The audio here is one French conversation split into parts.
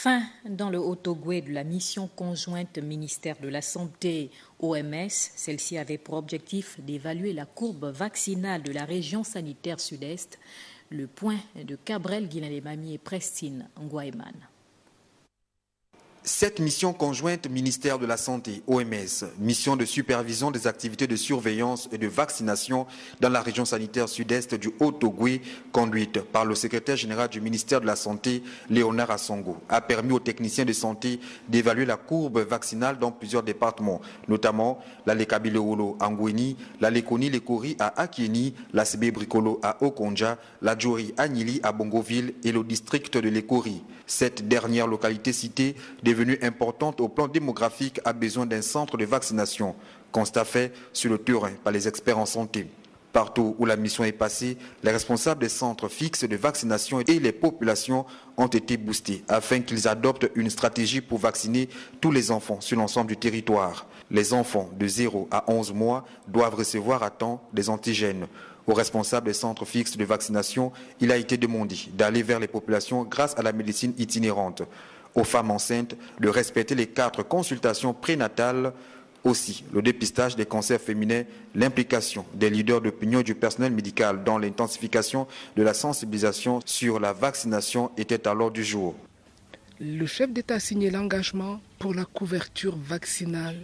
Fin dans le Haut-Ogooué de la mission conjointe ministère de la Santé OMS. Celle-ci avait pour objectif d'évaluer la courbe vaccinale de la région sanitaire sud-est. Le point de Cabrel, Guilain-les-Mamies et Prestine Ngouaïman. Cette mission conjointe ministère de la Santé, OMS, mission de supervision des activités de surveillance et de vaccination dans la région sanitaire sud-est du Haut-Ogooué, conduite par le secrétaire général du ministère de la Santé, Léonard Assongo, a permis aux techniciens de santé d'évaluer la courbe vaccinale dans plusieurs départements, notamment la Lekabile-Wolo à Ngoueni, la Lekoni-Lekori à Akieni, la Sebe-Bricolo à Okonja, la Djori à Nili à Bongoville et le district de Lekori. Cette dernière localité citée, devenue importante au plan démographique, a besoin d'un centre de vaccination. Constat fait sur le terrain par les experts en santé. Partout où la mission est passée, les responsables des centres fixes de vaccination et les populations ont été boostés afin qu'ils adoptent une stratégie pour vacciner tous les enfants sur l'ensemble du territoire. Les enfants de 0 à 11 mois doivent recevoir à temps des antigènes. Aux responsables des centres fixes de vaccination, il a été demandé d'aller vers les populations grâce à la médecine itinérante. Aux femmes enceintes de respecter les 4 consultations prénatales. Aussi, le dépistage des cancers féminins, l'implication des leaders d'opinion et du personnel médical dans l'intensification de la sensibilisation sur la vaccination était à l'ordre du jour. Le chef d'État a signé l'engagement pour la couverture vaccinale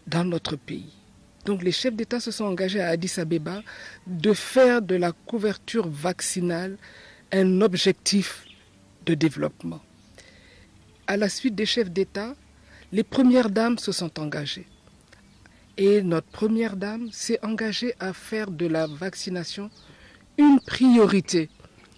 dans notre pays. Donc les chefs d'État se sont engagés à Addis Abeba de faire de la couverture vaccinale un objectif de développement. À la suite des chefs d'État, les premières dames se sont engagées. Et notre première dame s'est engagée à faire de la vaccination une priorité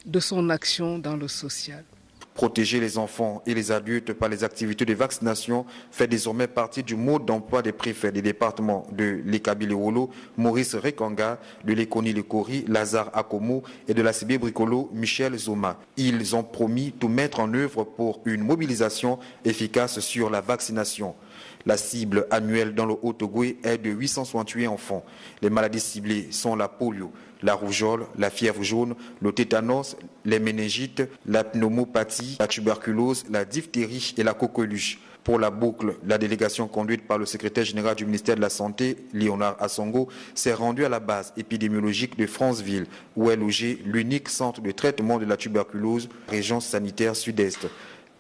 de son action dans le social. Protéger les enfants et les adultes par les activités de vaccination fait désormais partie du mode d'emploi des préfets des départements de Lekabile-Wolo, Maurice Rekanga, de Lekoni-Lekori, Lazare Akomo et de la Sebe-Bricolo, Michel Zoma. Ils ont promis tout mettre en œuvre pour une mobilisation efficace sur la vaccination. La cible annuelle dans le Haut-Ogooué est de 868 enfants. Les maladies ciblées sont la polio, la rougeole, la fièvre jaune, le tétanos, les méningites, la pneumopathie, la tuberculose, la diphtérie et la coqueluche. Pour la boucle, la délégation conduite par le secrétaire général du ministère de la Santé, Léonard Assongo, s'est rendue à la base épidémiologique de Franceville, où est logé l'unique centre de traitement de la tuberculose, région sanitaire sud-est.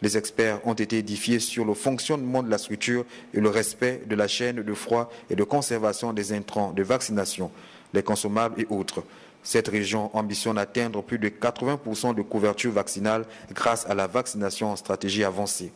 Les experts ont été édifiés sur le fonctionnement de la structure et le respect de la chaîne de froid et de conservation des intrants de vaccination, les consommables et autres. Cette région ambitionne d'atteindre plus de 80% de couverture vaccinale grâce à la vaccination en stratégie avancée.